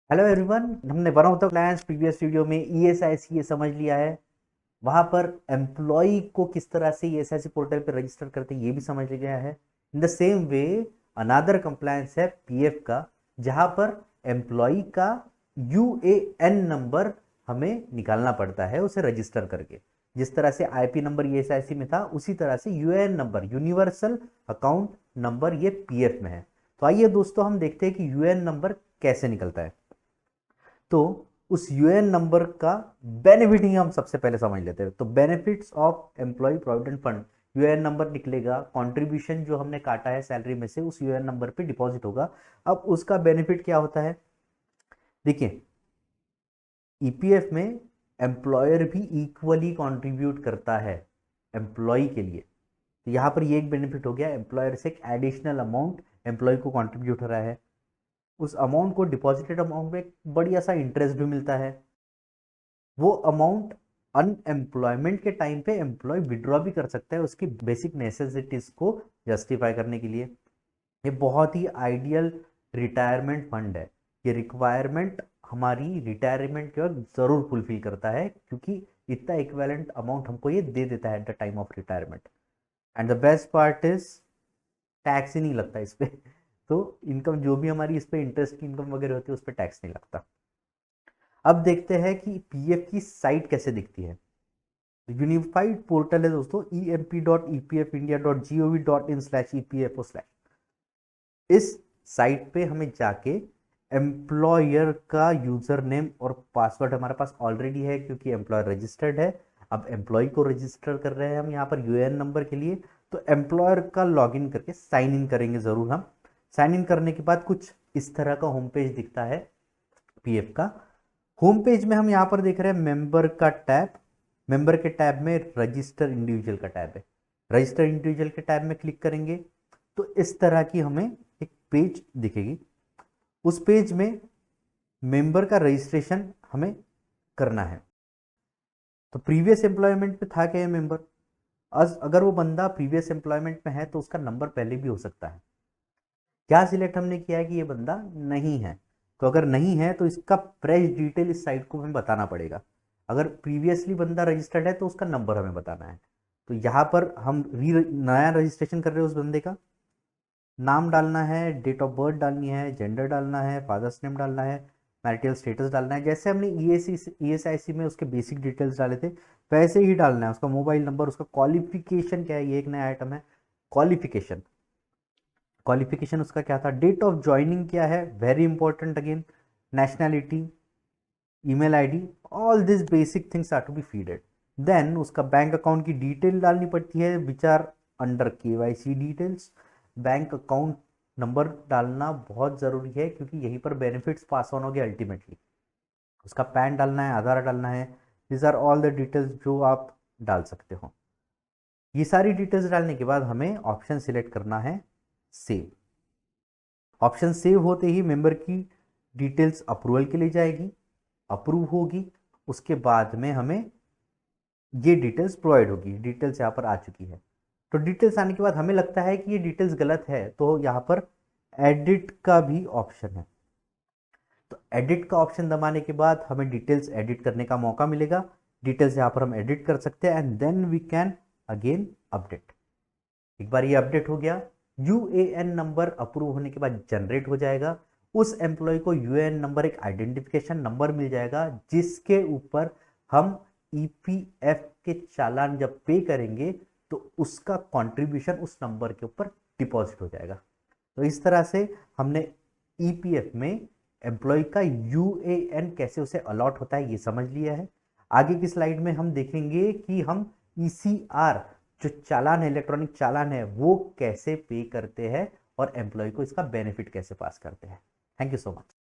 Hello everyone, हमने one of the clients previous video में ESIC ये समझ लिया है। वहां पर एम्प्लॉय को किस तरह से ईएसआईसी पोर्टल पर रजिस्टर करते हैं ये भी समझ लिया है। In the same way another compliance है पीएफ का, जहां पर एम्प्लॉय का यूएएन नंबर हमें निकालना पड़ता है उसे रजिस्टर करके। जिस तरह से आईपी नंबर ईएसआईसी में था उसी तरह से UAN number, universal account number, ये पीएफ में है। तो आइए दोस्तों हम देखते हैं कि यूएएन नंबर कैसे निकलता है। तो उस यूएन नंबर का बेनिफिट ही हम सबसे पहले समझ लेते हैं। तो benefits of employ provident fund, UAN number निकलेगा, कंट्रीब्यूशन जो हमने काटा है सैलरी में से उस यूएन नंबर पे डिपॉजिट होगा। अब उसका बेनिफिट क्या होता है, देखिए ईपीएफ में एम्प्लॉयर भी इक्वली कंट्रीब्यूट करता है एम्प्लॉय के लिए। तो यहाँ पर ये एक बेनिफिट हो गया, एम्प्लॉयर से एक एडिशनल अमाउंट एम्प्लॉय को कंट्रीब्यूट हो रहा है। उस अमाउंट को, डिपॉजिटेड अमाउंट में बढ़िया सा इंटरेस्ट भी मिलता है। वो अमाउंट अनएम्प्लॉयमेंट के टाइम पे एम्प्लॉय विड्रॉ भी कर सकता है उसकी बेसिक नेसेसिटीज को जस्टिफाई करने के लिए। ये बहुत ही आइडियल रिटायरमेंट फंड है। ये रिक्वायरमेंट हमारी रिटायरमेंट के वक्त जरूर फुलफिल करता है, क्योंकि इतना इक्विवेलेंट अमाउंट हमको ये दे देता है at the time of retirement. And the best part is tax ही नहीं लगता इस पे। तो इनकम जो भी हमारी इस पे इंटरेस्ट की इनकम वगैरह होती है उस पर टैक्स नहीं लगता। अब देखते हैं कि पीएफ की साइट कैसे दिखती है। यूनिफाइड पोर्टल है दोस्तों, emp.epfindia.gov.in/epfo/। इस साइट पे हमें जाके एम्प्लॉयर का यूजर नेम और पासवर्ड हमारे पास ऑलरेडी है क्योंकि एम्प्लॉयर रजिस्टर्ड है। अब एम्प्लॉय को रजिस्टर कर रहे हैं हम यहाँ पर यूएएन नंबर के लिए। तो एम्प्लॉयर का लॉगिन करके साइन इन करेंगे जरूर हम। साइन इन करने के बाद कुछ इस तरह का होम पेज दिखता है पीएफ का। होम पेज में हम यहाँ पर देख रहे हैं मेंबर का टैब। मेंबर के टैब में रजिस्टर इंडिविजुअल का टैब है। रजिस्टर इंडिविजुअल के टैब में क्लिक करेंगे तो इस तरह की हमें एक पेज दिखेगी। उस पेज में मेंबर का रजिस्ट्रेशन हमें करना है। तो प्रीवियस एम्प्लॉयमेंट पे था क्या मेंबर, अगर वो बंदा प्रीवियस एम्प्लॉयमेंट में है तो उसका नंबर पहले भी हो सकता है। क्या सिलेक्ट हमने किया है कि ये बंदा नहीं है। तो अगर नहीं है तो इसका फ्रेश डिटेल इस साइट को हमें बताना पड़ेगा। अगर प्रीवियसली बंदा रजिस्टर्ड है तो उसका नंबर हमें बताना है। तो यहाँ पर हम नया रजिस्ट्रेशन कर रहे हैं उस बंदे का। नाम डालना है, डेट ऑफ बर्थ डालनी है, जेंडर डालना है, फादर्स नेम डालना है, मैरिटल स्टेटस डालना है। जैसे हमने ईएसआईसी में उसके बेसिक डिटेल्स डाले थे वैसे ही डालना है। उसका मोबाइल नंबर, उसका क्वालिफिकेशन क्या है, ये एक नया आइटम है क्वालिफिकेशन। क्वालिफिकेशन उसका क्या था, डेट ऑफ ज्वाइनिंग क्या है, very important again, nationality, email ID, all this basic things are to be feeded. Then उसका बैंक अकाउंट की डिटेल डालनी पड़ती है which are under KYC details. Bank account number डालना बहुत ज़रूरी है क्योंकि यहीं पर बेनिफिट्स पास ऑन हो गए अल्टीमेटली। उसका पैन डालना है, आधार डालना है। This are all the details जो आप डाल सकते हो। ये सारी डिटेल्स डालने के बाद हमें ऑप्शन सिलेक्ट करना है सेव। ऑप्शन सेव होते ही मेंबर की डिटेल्स अप्रूवल के लिए जाएगी, अप्रूव होगी। उसके बाद में हमें ये डिटेल्स प्रोवाइड होगी। डिटेल्स यहाँ पर आ चुकी है। तो डिटेल्स आने के बाद हमें लगता है कि ये डिटेल्स गलत है तो यहाँ पर एडिट का भी ऑप्शन है। तो एडिट का ऑप्शन दबाने के बाद हमें डिटेल्स एडिट करने का मौका मिलेगा। डिटेल्स यहाँ पर हम एडिट कर सकते हैं and then we can again update. एक बार ये अपडेट हो गया, यूएएन नंबर अप्रूव होने के बाद जनरेट हो जाएगा। उस एम्प्लॉय को यूएएन नंबर, एक आइडेंटिफिकेशन नंबर मिल जाएगा जिसके ऊपर हम ईपीएफ के चालान जब पे करेंगे तो उसका कंट्रीब्यूशन उस नंबर के ऊपर डिपॉजिट हो जाएगा। तो इस तरह से हमने ईपीएफ में एम्प्लॉय का यूएएन कैसे उसे अलॉट होता है ये समझ लिया है। आगे की स्लाइड में हम देखेंगे कि हम ईसीआर जो चालान है, इलेक्ट्रॉनिक चालान है, वो कैसे पे करते हैं और एम्प्लॉय को इसका बेनिफिट कैसे पास करते हैं। Thank you so much.